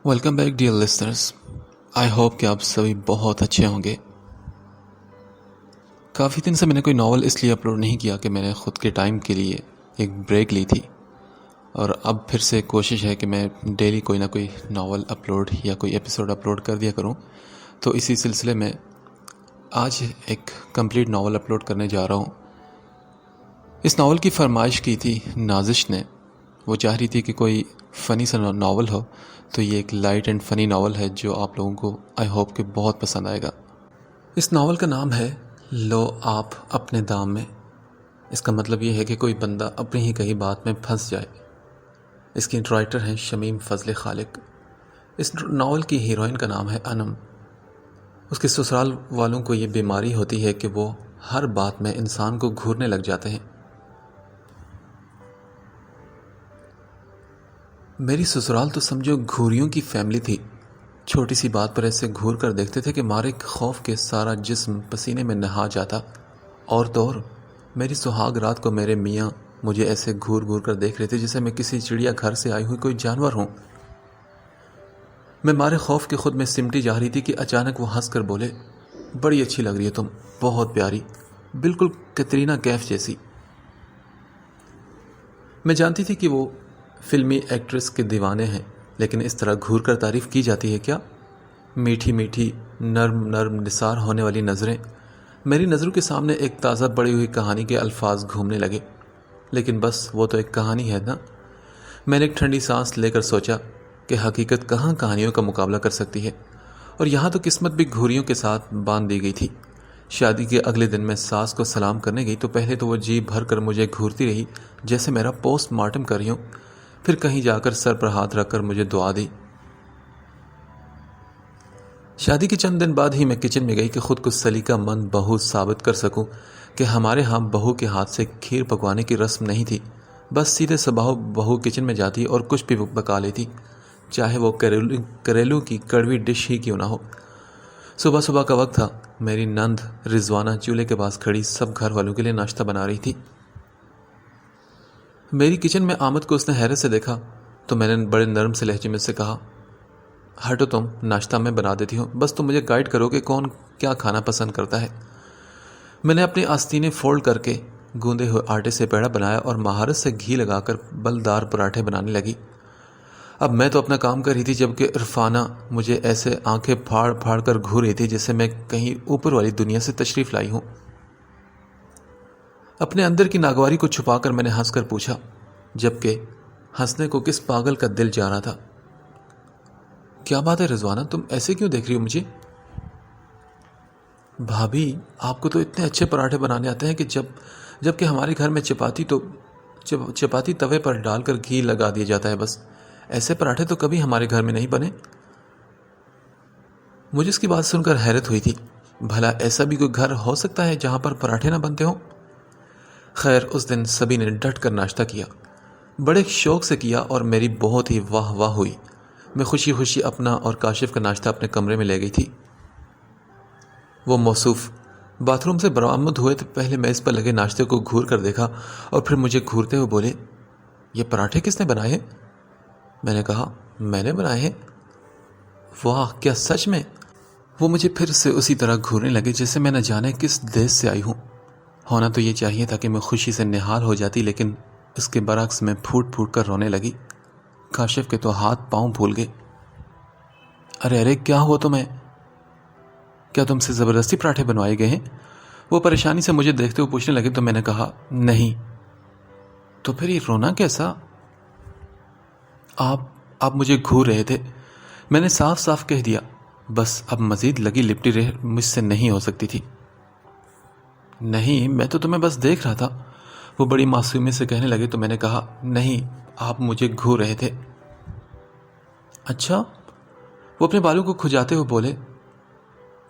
Welcome back dear listeners. I hope کہ آپ سبھی بہت اچھے ہوں گے. کافی دن سے میں نے کوئی ناول اس لیے اپلوڈ نہیں کیا کہ میں نے خود کے ٹائم کے لیے ایک بریک لی تھی، اور اب پھر سے کوشش ہے کہ میں ڈیلی کوئی نہ کوئی ناول اپلوڈ یا کوئی ایپیسوڈ اپلوڈ کر دیا کروں. تو اسی سلسلے میں آج ایک کمپلیٹ ناول اپلوڈ کرنے جا رہا ہوں. اس ناول کی فرمائش کی تھی نازش نے. وہ چاہ رہی تھی کہ کوئی فنی سا ناول ہو، تو یہ ایک لائٹ اینڈ فنی ناول ہے جو آپ لوگوں کو آئی ہوپ کہ بہت پسند آئے گا. اس ناول کا نام ہے لو آپ اپنے دام میں. اس کا مطلب یہ ہے کہ کوئی بندہ اپنی ہی کہیں بات میں پھنس جائے. اس کی رائٹر ہیں شمیم فضل خالق. اس ناول کی ہیروئن کا نام ہے انم. اس کے سسرال والوں کو یہ بیماری ہوتی ہے کہ وہ ہر بات میں انسان کو گھورنے لگ جاتے ہیں. میری سسرال تو سمجھو گھوریوں کی فیملی تھی. چھوٹی سی بات پر ایسے گھور کر دیکھتے تھے کہ مارے خوف کے سارا جسم پسینے میں نہا جاتا. اور تو اور میری سہاگ رات کو میرے میاں مجھے ایسے گھور گھور کر دیکھ رہے تھے جیسے میں کسی چڑیا گھر سے آئی ہوئی کوئی جانور ہوں. میں مارے خوف کے خود میں سمٹی جا رہی تھی کہ اچانک وہ ہنس کر بولے، بڑی اچھی لگ رہی ہے تم، بہت پیاری، بالکل کترینہ کیف جیسی. میں جانتی تھی کہ وہ فلمی ایکٹریس کے دیوانے ہیں، لیکن اس طرح گھور کر تعریف کی جاتی ہے کیا؟ میٹھی میٹھی نرم نرم نثار ہونے والی نظریں. میری نظروں کے سامنے ایک تازہ بڑی ہوئی کہانی کے الفاظ گھومنے لگے. لیکن بس وہ تو ایک کہانی ہے نا. میں نے ایک ٹھنڈی سانس لے کر سوچا کہ حقیقت کہاں کہانیوں کا مقابلہ کر سکتی ہے، اور یہاں تو قسمت بھی گھوریوں کے ساتھ باندھ دی گئی تھی. شادی کے اگلے دن میں ساس کو سلام کرنے گئی تو پہلے تو وہ جی بھر کر مجھے گھورتی رہی جیسے میرا پوسٹ مارٹم کر رہی ہوں. پھر کہیں جا کر سر پر ہاتھ رکھ کر مجھے دعا دی. شادی کے چند دن بعد ہی میں کچن میں گئی کہ خود کو سلیقہ مند بہو ثابت کر سکوں کہ ہمارے ہاں بہو کے ہاتھ سے کھیر پکوانے کی رسم نہیں تھی. بس سیدھے صبح بہو کچن میں جاتی اور کچھ بھی پکا لیتی، چاہے وہ کریلوں کی کڑوی ڈش ہی کیوں نہ ہو. صبح صبح کا وقت تھا. میری نند رضوانہ چولہے کے پاس کھڑی سب گھر والوں کے لیے ناشتہ بنا رہی تھی. میری کچن میں آمد کو اس نے حیرت سے دیکھا تو میں نے بڑے نرم سے لہجے میں سے کہا، ہٹو تم، ناشتہ میں بنا دیتی ہوں، بس تم مجھے گائیڈ کرو کہ کون کیا کھانا پسند کرتا ہے. میں نے اپنی آستینیں فولڈ کر کے گوندے ہوئے آٹے سے پیڑا بنایا اور مہارت سے گھی لگا کر بلدار پراٹھے بنانے لگی. اب میں تو اپنا کام کر رہی تھی جبکہ عرفانہ مجھے ایسے آنکھیں پھاڑ پھاڑ کر گھور رہی تھی جیسے میں کہیں اوپر والی دنیا سے تشریف لائی ہوں. اپنے اندر کی ناگواری کو چھپا کر میں نے ہنس کر پوچھا، جبکہ ہنسنے کو کس پاگل کا دل جا رہا تھا، کیا بات ہے رضوانہ، تم ایسے کیوں دیکھ رہی ہو مجھے؟ بھابھی، آپ کو تو اتنے اچھے پراٹھے بنانے آتے ہیں کہ جبکہ ہمارے گھر میں چپاتی توے پر ڈال کر گھی لگا دیا جاتا ہے. بس ایسے پراٹھے تو کبھی ہمارے گھر میں نہیں بنے. مجھے اس کی بات سن کر حیرت ہوئی تھی. بھلا ایسا بھی کوئی گھر ہو سکتا ہے جہاں پر پراٹھے نہ بنتے ہوں؟ خیر، اس دن سبھی نے ڈٹ کر ناشتہ کیا، بڑے شوق سے کیا، اور میری بہت ہی واہ واہ ہوئی. میں خوشی خوشی اپنا اور کاشف کا ناشتہ اپنے کمرے میں لے گئی تھی. وہ موصوف باتھ روم سے برآمد ہوئے تو پہلے میں اس پر لگے ناشتے کو گھور کر دیکھا اور پھر مجھے گھورتے ہوئے بولے، یہ پراٹھے کس نے بنائے ہیں؟ میں نے کہا، میں نے بنائے ہیں. واہ، کیا سچ میں؟ وہ مجھے پھر سے اسی طرح گھورنے لگے جیسے میں نہ جانے کس دیش سے آئی ہوں. ہونا تو یہ چاہیے تھا کہ میں خوشی سے نہال ہو جاتی، لیکن اس کے برعکس میں پھوٹ پھوٹ کر رونے لگی. کاشف کے تو ہاتھ پاؤں پھول گئے. ارے کیا ہوا تمہیں؟ کیا تم سے زبردستی پراٹھے بنوائے گئے ہیں؟ وہ پریشانی سے مجھے دیکھتے ہوئے پوچھنے لگے تو میں نے کہا، نہیں. تو پھر یہ رونا کیسا؟ آپ مجھے گھور رہے تھے. میں نے صاف صاف کہہ دیا. بس اب مزید لگی لپٹی رہ مجھ سے نہیں ہو سکتی تھی. نہیں، میں تو تمہیں بس دیکھ رہا تھا. وہ بڑی معصومیت سے کہنے لگے تو میں نے کہا، نہیں، آپ مجھے گھور رہے تھے. اچھا؟ وہ اپنے بالوں کو کھجاتے ہوئے بولے،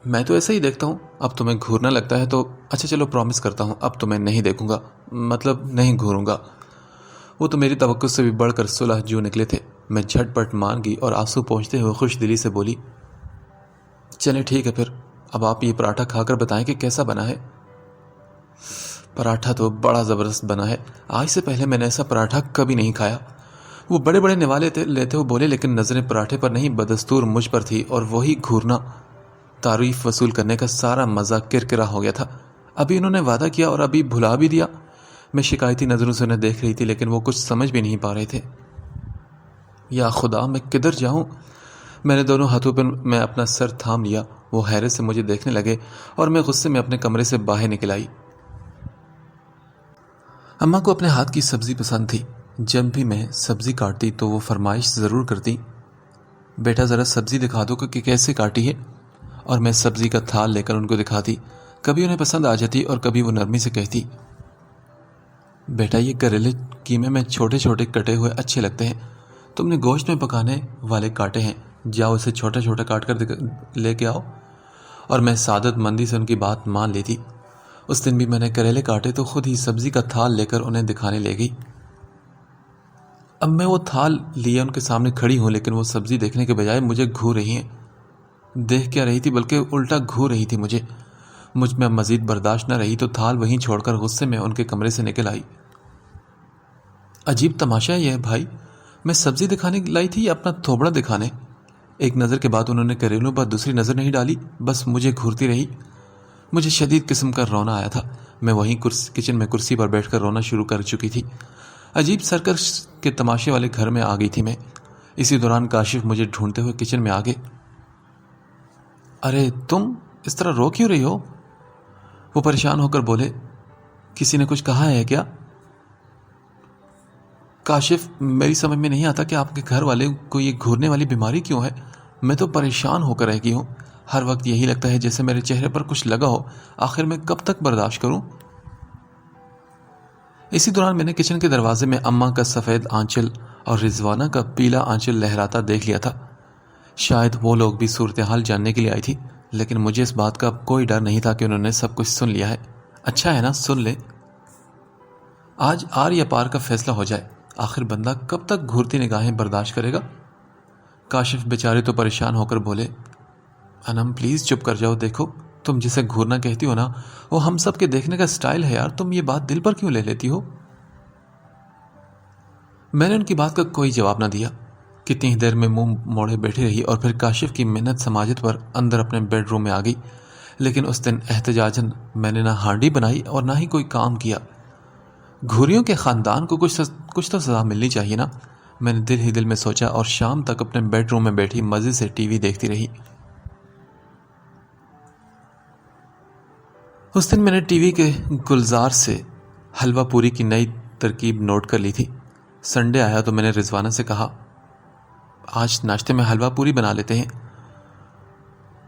میں تو ایسا ہی دیکھتا ہوں. اب تمہیں گھورنا لگتا ہے تو اچھا چلو، پرومس کرتا ہوں اب تمہیں نہیں دیکھوں گا، مطلب نہیں گھوروں گا. وہ تو میری توقع سے بھی بڑھ کر صلح جو نکلے تھے. میں جھٹ پٹ مان گئی اور آنسو پہنچتے ہوئے خوش دلی سے بولی، چلے ٹھیک ہے پھر، اب آپ یہ پراٹھا کھا کر بتائیں کہ کیسا بنا ہے. پراٹھا تو بڑا زبردست بنا ہے. آج سے پہلے میں نے ایسا پراٹھا کبھی نہیں کھایا. وہ بڑے بڑے نوالے لیتے ہوئے بولے، لیکن نظریں پراٹھے پر نہیں بدستور مجھ پر تھی، اور وہی گھورنا تعریف وصول کرنے کا سارا مزہ کرکرا ہو گیا تھا۔ ابھی انہوں نے وعدہ کیا اور ابھی بھلا بھی دیا۔ میں شکایتی نظروں سے انہیں دیکھ رہی تھی، لیکن وہ کچھ سمجھ بھی نہیں پا رہے تھے۔ یا خدا، میں کدھر جاؤں؟ میں نے دونوں ہاتھوں پر میں اپنا سر تھام لیا۔ وہ حیرت سے مجھے دیکھنے لگے اور میں غصے میں اپنے کمرے سے باہر نکل آئی۔ اماں کو اپنے ہاتھ کی سبزی پسند تھی۔ جب بھی میں سبزی کاٹتی تو وہ فرمائش ضرور کرتی، بیٹا ذرا سبزی دکھا دو کہ کیسے کاٹی ہے، اور میں سبزی کا تھال لے کر ان کو دکھاتی۔ کبھی انہیں پسند آ جاتی اور کبھی وہ نرمی سے کہتی، بیٹا یہ کریلے قیمے میں چھوٹے چھوٹے کٹے ہوئے اچھے لگتے ہیں، تم نے گوشت میں پکانے والے کاٹے ہیں، جاؤ اسے چھوٹا چھوٹا کاٹ کر لے کے آؤ۔ اور میں سعادت مندی سے ان کی بات مان لیتی۔ اس دن بھی میں نے کریلے کاٹے تو خود ہی سبزی کا تھال لے کر انہیں دکھانے لے گئی۔ اب میں وہ تھال لیے ان کے سامنے کھڑی ہوں، لیکن وہ سبزی دیکھنے کے بجائے مجھے گھور رہی ہیں۔ دیکھ کیا رہی تھی بلکہ الٹا گھور رہی تھی مجھے۔ مجھ میں مزید برداشت نہ رہی تو تھال وہیں چھوڑ کر غصے میں ان کے کمرے سے نکل آئی۔ عجیب تماشا ہے یہ بھائی، میں سبزی دکھانے لائی تھی یا اپنا تھوبڑا دکھانے؟ ایک نظر کے بعد انہوں نے کریلوں پر دوسری نظر نہیں ڈالی، بس مجھے گھورتی رہی۔ مجھے شدید قسم کا رونا آیا تھا۔ میں وہیں کچن میں کرسی پر بیٹھ کر رونا شروع کر چکی تھی۔ عجیب سرکش کے تماشے والے گھر میں آ گئی تھی میں۔ اسی دوران کاشف مجھے ڈھونڈتے ہوئے کچن میں آ گئے۔ ارے تم اس طرح رو کیوں رہی ہو؟ وہ پریشان ہو کر بولے، کسی نے کچھ کہا ہے کیا؟ کاشف، میری سمجھ میں نہیں آتا کہ آپ کے گھر والے کو یہ گھورنے والی بیماری کیوں ہے؟ میں تو پریشان ہو کر رہ گئی ہوں۔ ہر وقت یہی لگتا ہے جیسے میرے چہرے پر کچھ لگا ہو۔ آخر میں کب تک برداشت کروں؟ اسی دوران میں نے کچن کے دروازے میں اماں کا سفید آنچل اور رضوانہ کا پیلا آنچل لہراتا دیکھ لیا تھا۔ شاید وہ لوگ بھی صورتحال جاننے کے لیے آئی تھی، لیکن مجھے اس بات کا کوئی ڈر نہیں تھا کہ انہوں نے سب کچھ سن لیا ہے۔ اچھا ہے نا، سن لے۔ آج آر یا پار کا فیصلہ ہو جائے۔ آخر بندہ کب تک گھورتی نگاہیں برداشت کرے گا؟ کاشف بیچارے تو پریشان ہو کر بولے، انم پلیز چپ کر جاؤ، دیکھو تم جسے گھورنا کہتی ہو نا، وہ ہم سب کے دیکھنے کا سٹائل ہے یار، تم یہ بات دل پر کیوں لے لیتی ہو؟ میں نے ان کی بات کا کوئی جواب نہ دیا۔ کتنی دیر میں منہ موڑے بیٹھی رہی اور پھر کاشف کی منت سماجت پر اندر اپنے بیڈ روم میں آ گئی۔ لیکن اس دن احتجاجاً میں نے نہ ہانڈی بنائی اور نہ ہی کوئی کام کیا۔ گھوریوں کے خاندان کو کچھ تو سزا ملنی چاہیے نا، میں نے دل ہی دل میں سوچا، اور شام تک اپنے بیڈ روم میں بیٹھی مزے سے ٹی وی دیکھتی رہی۔ اس دن میں نے ٹی وی کے گلزار سے حلوہ پوری کی نئی ترکیب نوٹ کر لی تھی۔ سنڈے آیا تو میں نے رضوانہ سے کہا، آج ناشتے میں حلوہ پوری بنا لیتے ہیں۔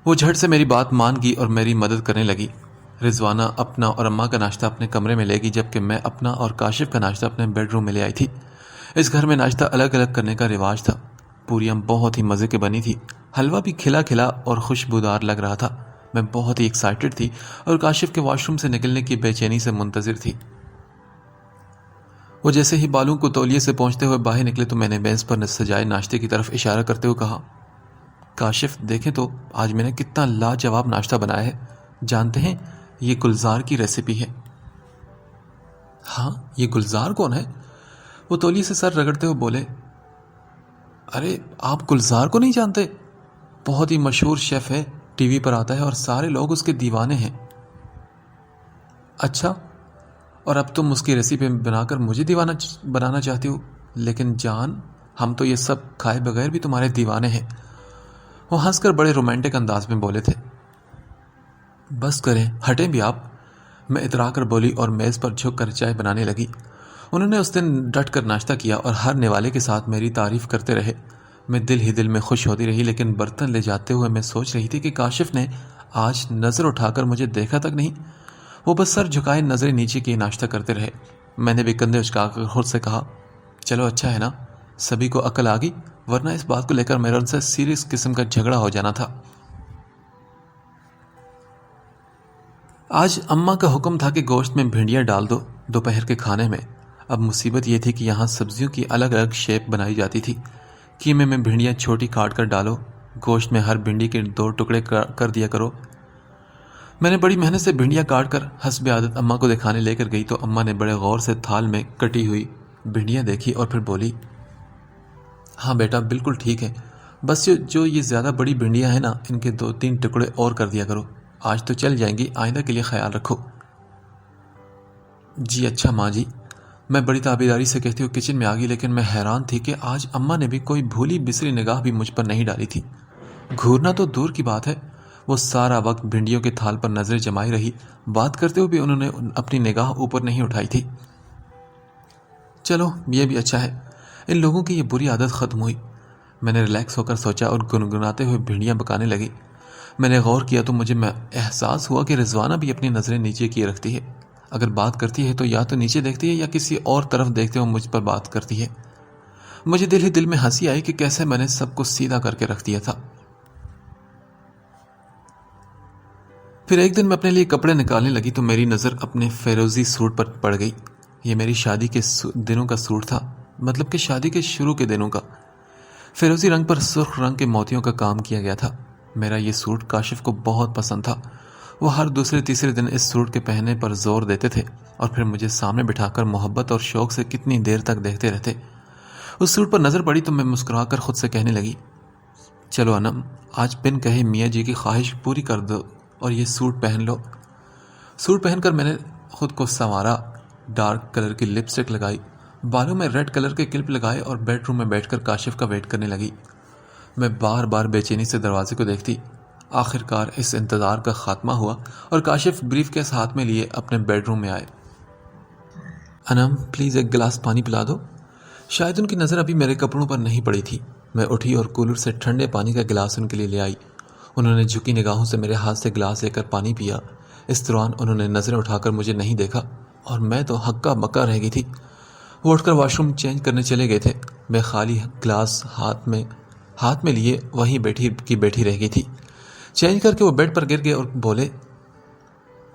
وہ جھٹ سے میری بات مان گئی اور میری مدد کرنے لگی۔ رضوانہ اپنا اور اماں کا ناشتہ اپنے کمرے میں لے گئی، جبکہ میں اپنا اور کاشف کا ناشتہ اپنے بیڈ روم میں لے آئی تھی۔ اس گھر میں ناشتہ الگ الگ کرنے کا رواج تھا۔ پوریاں بہت ہی مزے کی بنی تھی، حلوہ بھی کھلا کھلا اور خوشبودار لگ رہا تھا۔ میں بہت ہی ایکسائٹڈ تھی اور کاشف کے واش روم سے نکلنے کی بے چینی سے منتظر تھی۔ وہ جیسے ہی بالوں کو تولیے سے پہنچتے ہوئے باہر نکلے تو میں نے میز پر سجائے ناشتے کی طرف اشارہ کرتے ہوئے کہا، کاشف دیکھیں تو آج میں نے کتنا لاجواب ناشتہ بنایا ہے، جانتے ہیں یہ گلزار کی ریسیپی ہے۔ ہاں، یہ گلزار کون ہے؟ وہ تولیے سے سر رگڑتے ہوئے بولے، ارے آپ گلزار کو نہیں جانتے؟ بہت ہی مشہور شیف ہے، ٹی وی پر آتا ہے اور سارے لوگ اس کے دیوانے ہیں۔ اچھا، اور اب تم اس کی ریسیپی بنا کر مجھے دیوانہ بنانا چاہتی ہو؟ لیکن جان، ہم تو یہ سب کھائے بغیر بھی تمہارے دیوانے ہیں۔ وہ ہنس کر بڑے رومانٹک انداز میں بولے تھے۔ بس کریں، ہٹیں بھی آپ، میں اترا کر بولی اور میز پر جھک کر چائے بنانے لگی۔ انہوں نے اس دن ڈٹ کر ناشتہ کیا اور ہر نوالے کے ساتھ میری تعریف کرتے رہے۔ میں دل ہی دل میں خوش ہوتی رہی، لیکن برتن لے جاتے ہوئے میں سوچ رہی تھی کہ کاشف نے آج نظر اٹھا کر مجھے دیکھا تک نہیں۔ وہ بس سر جھکائے نظریں نیچے کی ناشتہ کرتے رہے۔ میں نے بھی کندھے اچکا کر خود سے کہا، چلو اچھا ہے نا، سبھی کو عقل آ گئی، ورنہ اس بات کو لے کر میرا ان سے سیریس قسم کا جھگڑا ہو جانا تھا۔ آج اماں کا حکم تھا کہ گوشت میں بھنڈیاں ڈال دو دوپہر کے کھانے میں۔ اب مصیبت یہ تھی کہ یہاں سبزیوں کی الگ الگ شیپ بنائی جاتی تھی۔ قیمے میں بھنڈیاں چھوٹی کاٹ کر ڈالو، گوشت میں ہر بھنڈی کے 2 ٹکڑے کر دیا کرو۔ میں نے بڑی محنت سے بھنڈیاں کاٹ کر حسب عادت اماں کو دکھانے لے کر گئی تو اماں نے بڑے غور سے تھال میں کٹی ہوئی بھنڈیاں دیکھی اور پھر بولی، ہاں بیٹا بالکل ٹھیک ہے، بس جو یہ زیادہ بڑی بھنڈیاں ہیں نا، ان کے 2-3 ٹکڑے اور کر دیا کرو، آج تو چل جائیں گی، آئندہ کے لیے خیال رکھو۔ جی اچھا ماں جی، میں بڑی تعبیداری سے کہتی ہوئے کچن میں آ گئی، لیکن میں حیران تھی کہ آج اماں نے بھی کوئی بھولی بسری نگاہ بھی مجھ پر نہیں ڈالی تھی۔ گھورنا تو دور کی بات ہے، وہ سارا وقت بھنڈیوں کے تھال پر نظریں جمائی رہی، بات کرتے ہوئے بھی انہوں نے اپنی نگاہ اوپر نہیں اٹھائی تھی۔ چلو یہ بھی اچھا ہے، ان لوگوں کی یہ بری عادت ختم ہوئی۔ میں نے ریلیکس ہو کر سوچا اور گنگناتے ہوئے بھنڈیاں پکانے لگی۔ میں نے غور کیا تو مجھے احساس ہوا کہ رضوانہ بھی اپنی نظریں نیچے کیے رکھتی ہے۔ اگر بات کرتی ہے تو یا تو نیچے دیکھتی ہے یا کسی اور طرف دیکھتے ہوئے مجھ پر بات کرتی ہے۔ مجھے دل ہی دل میں ہنسی آئی کہ کیسے میں نے سب کو سیدھا کر کے رکھ دیا تھا۔ پھر ایک دن میں اپنے لیے کپڑے نکالنے لگی تو میری نظر اپنے فیروزی سوٹ پر پڑ گئی۔ یہ میری شادی کے دنوں کا سوٹ تھا، مطلب کہ شادی کے شروع کے دنوں کا۔ فیروزی رنگ پر سرخ رنگ کے موتیوں کا کام کیا گیا تھا۔ میرا یہ سوٹ کاشف کو بہت پسند تھا۔ وہ ہر دوسرے تیسرے دن اس سوٹ کے پہننے پر زور دیتے تھے اور پھر مجھے سامنے بٹھا کر محبت اور شوق سے کتنی دیر تک دیکھتے رہتے۔ اس سوٹ پر نظر پڑی تو میں مسکرا کر خود سے کہنے لگی، چلو انم، آج بن کہے میاں جی کی خواہش پوری کر دو اور یہ سوٹ پہن لو۔ سوٹ پہن کر میں نے خود کو سنوارا، ڈارک کلر کی لپسٹک لگائی، بالوں میں ریڈ کلر کے کلپ لگائے اور بیڈ روم میں بیٹھ کر کاشف کا ویٹ کرنے لگی۔ میں بار بار بے چینی سے دروازے کو دیکھتی۔ آخر کار اس انتظار کا خاتمہ ہوا اور کاشف بریف کیس ہاتھ میں لیے اپنے بیڈ روم میں آئے۔ انم پلیز ایک گلاس پانی پلا دو۔ شاید ان کی نظر ابھی میرے کپڑوں پر نہیں پڑی تھی۔ میں اٹھی اور کولر سے ٹھنڈے پانی کا گلاس ان کے لیے لے آئی۔ انہوں نے جھکی نگاہوں سے میرے ہاتھ سے گلاس لے کر پانی پیا۔ اس دوران انہوں نے نظریں اٹھا کر مجھے نہیں دیکھا اور میں تو ہکا بکا رہ گئی تھی۔ وہ اٹھ کر واش روم چینج کرنے چلے گئے تھے۔ میں خالی گلاس ہاتھ میں لیے وہیں بیٹھی رہ گئی تھی۔ چینج کر کے وہ بیڈ پر گر گئے اور بولے،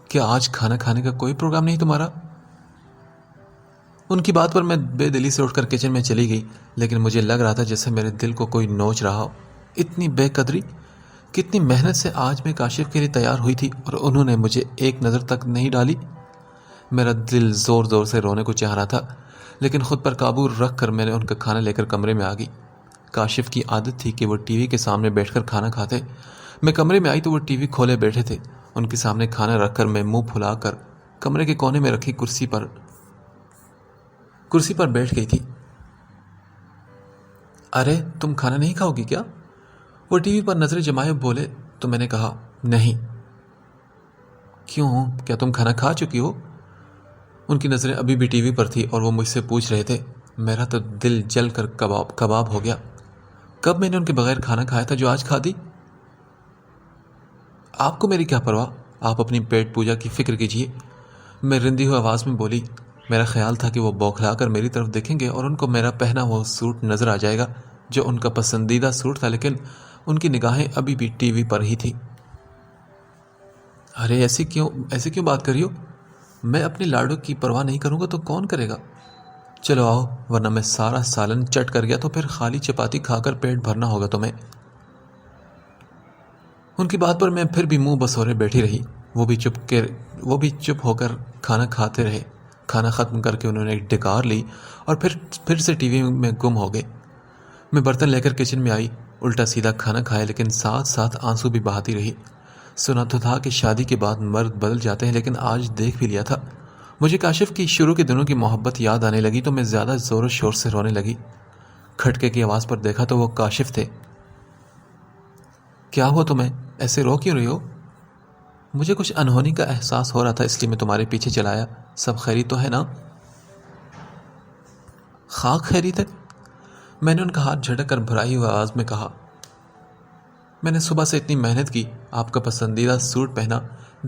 کیا آج کھانا کھانے کا کوئی پروگرام نہیں تمہارا؟ ان کی بات پر میں بے دلی سے اٹھ کر کچن میں چلی گئی، لیکن مجھے لگ رہا تھا جیسے میرے دل کو کوئی نوچ رہا ہو۔ اتنی بے قدری! کتنی محنت سے آج میں کاشف کے لیے تیار ہوئی تھی اور انہوں نے مجھے ایک نظر تک نہیں ڈالی۔ میرا دل زور زور سے رونے کو چاہ رہا تھا، لیکن خود پر قابو رکھ کر میں نے ان کا کھانا لے کر کمرے میں آ گئی۔ کاشف کی عادت تھی کہ وہ ٹی وی کے سامنے بیٹھ کر کھانا کھاتے۔ میں کمرے میں آئی تو وہ ٹی وی کھولے بیٹھے تھے۔ ان کے سامنے کھانا رکھ کر میں منہ پھلا کر کمرے کے کونے میں رکھی کرسی پر بیٹھ گئی تھی۔ ارے تم کھانا نہیں کھاؤ گی کیا؟ وہ ٹی وی پر نظریں جمائے بولے تو میں نے کہا، نہیں۔ کیوں، کیا تم کھانا کھا چکی ہو؟ ان کی نظریں ابھی بھی ٹی وی پر تھی اور وہ مجھ سے پوچھ رہے تھے۔ میرا تو دل جل کر کباب ہو گیا۔ کب میں نے ان کے بغیر کھانا کھایا تھا جو آج کھا دی؟ آپ کو میری کیا پرواہ، آپ اپنی پیٹ پوجا کی فکر کیجیے، میں رندی ہوئی آواز میں بولی۔ میرا خیال تھا کہ وہ بوکھلا کر میری طرف دیکھیں گے اور ان کو میرا پہنا وہ سوٹ نظر آ جائے گا جو ان کا پسندیدہ سوٹ تھا، لیکن ان کی نگاہیں ابھی بھی ٹی وی پر ہی تھی۔ ارے ایسے کیوں بات کر رہی ہو؟ میں اپنے لاڈو کی پرواہ نہیں کروں گا تو کون کرے گا؟ چلو آؤ، ورنہ میں سارا سالن چٹ کر گیا تو پھر خالی چپاتی کھا کر پیٹ بھرنا ہوگا تمہیں۔ ان کی بات پر میں پھر بھی منہ بسورے بیٹھی رہی۔ وہ بھی چپ ہو کر کھانا کھاتے رہے۔ کھانا ختم کر کے انہوں نے ایک ڈکار لی اور پھر سے ٹی وی میں گم ہو گئے۔ میں برتن لے کر کچن میں آئی، الٹا سیدھا کھانا کھایا، لیکن ساتھ ساتھ آنسو بھی بہاتی رہی۔ سنا تو تھا کہ شادی کے بعد مرد بدل جاتے ہیں، لیکن آج دیکھ بھی لیا تھا۔ مجھے کاشف کی شروع کے دنوں کی محبت یاد آنے لگی تو میں زیادہ زور و شور سے رونے لگی۔ کھٹکے کی آواز پر دیکھا تو وہ کاشف تھے۔ کیا ہوا تمہیں؟ ایسے رو کیوں رہی ہو؟ مجھے کچھ انہونی کا احساس ہو رہا تھا، اس لیے میں تمہارے پیچھے چلایا۔ سب خیریت تو ہے نا؟ خاک خیریت ہے؟ میں نے ان کا ہاتھ جھٹک کر بھرائی ہوئی آواز میں کہا، میں نے صبح سے اتنی محنت کی، آپ کا پسندیدہ سوٹ پہنا،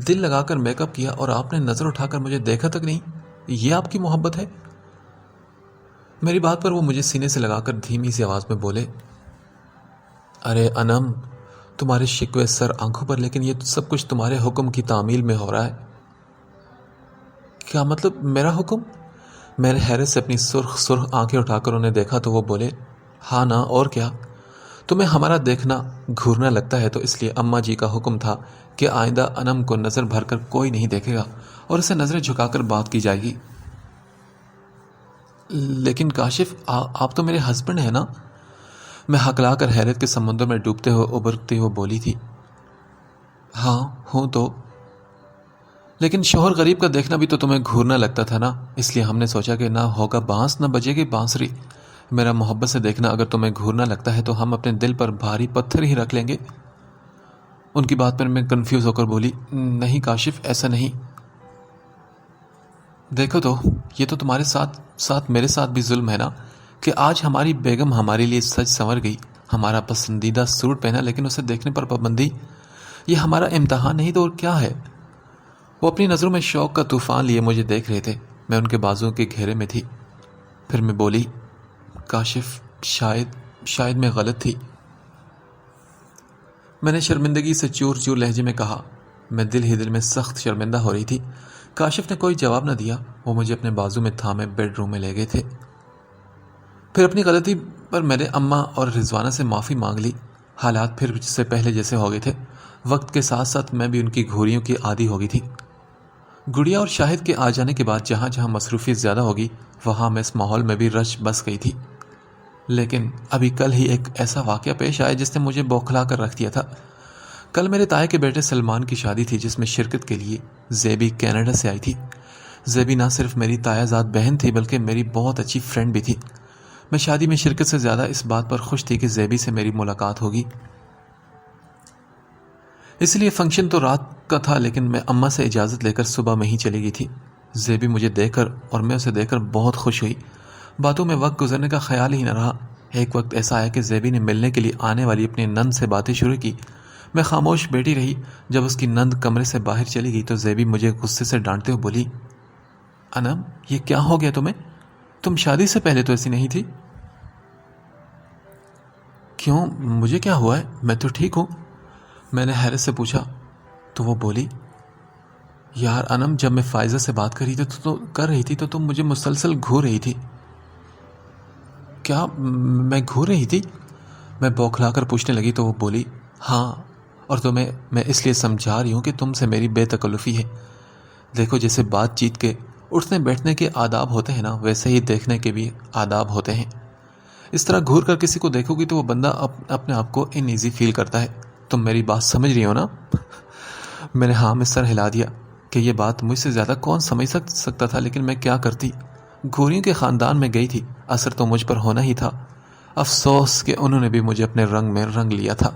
دل لگا کر میک اپ کیا اور آپ نے نظر اٹھا کر مجھے دیکھا تک نہیں؟ یہ آپ کی محبت ہے؟ میری بات پر وہ مجھے سینے سے لگا کر دھیمی سی آواز میں بولے، ارے انم، تمہارے شکوے سر آنکھوں پر، لیکن یہ سب کچھ تمہارے حکم کی تعمیل میں ہو رہا ہے۔ کیا مطلب میرا حکم؟ میں نے حیرت سے اپنی سرخ آنکھیں اٹھا کر انہیں دیکھا تو وہ بولے، ہاں نا، اور کیا؟ تمہیں ہمارا دیکھنا گھورنا لگتا ہے تو اس لیے اماں جی کا حکم تھا کہ آئندہ انم کو نظر بھر کر کوئی نہیں دیکھے گا اور اسے نظریں جھکا کر بات کی جائے گی۔ لیکن کاشف، آپ تو میرے ہسبینڈ ہیں نا؟ میں ہکلا کر حیرت کے سمندر میں ڈوبتے ہوئے ابھرتے ہوئے بولی تھی، ہاں ہوں تو، لیکن شوہر غریب کا دیکھنا بھی تو تمہیں گھورنا لگتا تھا نا، اس لیے ہم نے سوچا کہ نہ ہوگا بانس نہ بجے گی بانسری۔ میرا محبت سے دیکھنا اگر تمہیں گھورنا لگتا ہے تو ہم اپنے دل پر بھاری پتھر ہی رکھ لیں گے۔ ان کی بات پر میں کنفیوز ہو کر بولی، نہیں کاشف، ایسا نہیں۔ دیکھو تو، یہ تو تمہارے ساتھ ساتھ میرے ساتھ بھی ظلم ہے نا، کہ آج ہماری بیگم ہمارے لیے سج سنور گئی، ہمارا پسندیدہ سوٹ پہنا، لیکن اسے دیکھنے پر پابندی۔ یہ ہمارا امتحان نہیں تو اور کیا ہے؟ وہ اپنی نظروں میں شوق کا طوفان لیے مجھے دیکھ رہے تھے، میں ان کے بازوؤں کے گھیرے میں تھی۔ پھر میں بولی، کاشف، شاید میں غلط تھی۔ میں نے شرمندگی سے چور چور لہجے میں کہا۔ میں دل ہی دل میں سخت شرمندہ ہو رہی تھی۔ کاشف نے کوئی جواب نہ دیا، وہ مجھے اپنے بازو میں تھامے بیڈ روم میں لے گئے تھے۔ پھر اپنی غلطی پر میں نے اماں اور رضوانہ سے معافی مانگ لی۔ حالات پھر سے پہلے جیسے ہو گئے تھے۔ وقت کے ساتھ ساتھ میں بھی ان کی گھوریوں کی عادی ہو گئی تھی۔ گڑیا اور شاہد کے آ جانے کے بعد جہاں جہاں مصروفیت زیادہ ہوگی وہاں میں اس ماحول میں بھی رچ بس گئی تھی۔ لیکن ابھی کل ہی ایک ایسا واقعہ پیش آیا جس نے مجھے بوکھلا کر رکھ دیا تھا۔ کل میرے تائے کے بیٹے سلمان کی شادی تھی، جس میں شرکت کے لیے زیبی کینیڈا سے آئی تھی۔ زیبی نہ صرف میری تایا زاد بہن تھی بلکہ میری بہت اچھی فرینڈ بھی تھی۔ میں شادی میں شرکت سے زیادہ اس بات پر خوش تھی کہ زیبی سے میری ملاقات ہوگی۔ اس لیے فنکشن تو رات کا تھا، لیکن میں اماں سے اجازت لے کر صبح میں ہی چلی گئی تھی۔ زیبی مجھے دیکھ کر اور میں اسے دیکھ کر بہت خوش ہوئی۔ باتوں میں وقت گزرنے کا خیال ہی نہ رہا۔ ایک وقت ایسا آیا کہ زیبی نے ملنے کے لیے آنے والی اپنی نند سے باتیں شروع کی۔ میں خاموش بیٹھی رہی۔ جب اس کی نند کمرے سے باہر چلی گئی تو زیبی مجھے غصے سے ڈانٹتے ہوئے بولی، انم، یہ کیا ہو گیا تمہیں؟ تم شادی سے پہلے تو ایسی نہیں تھی۔ کیوں، مجھے کیا ہوا ہے؟ میں تو ٹھیک ہوں، میں نے حیرت سے پوچھا۔ تو وہ بولی، یار انم، جب میں فائزہ سے بات کر رہی تھی تو تم مجھے مسلسل گھور رہی تھی۔ کیا میں گھور رہی تھی؟ میں بوکھلا کر پوچھنے لگی تو وہ بولی، ہاں، اور تمہیں میں اس لیے سمجھا رہی ہوں کہ تم سے میری بے تکلفی ہے۔ دیکھو، جیسے بات چیت کے اٹھنے بیٹھنے کے آداب ہوتے ہیں نا، ویسے ہی دیکھنے کے بھی آداب ہوتے ہیں۔ اس طرح گھور کر کسی کو دیکھو گی تو وہ بندہ اپنے آپ کو ان ایزی فیل کرتا ہے۔ تم میری بات سمجھ رہی ہو نا؟ میں نے ہاں میں سر ہلا دیا کہ یہ بات مجھ سے زیادہ کون سمجھ سکتا تھا، لیکن میں کیا کرتی؟ گھوریوں کے خاندان میں گئی تھی، اثر تو مجھ پر ہونا ہی تھا۔ افسوس کہ انہوں نے بھی مجھے اپنے رنگ میں رنگ لیا تھا۔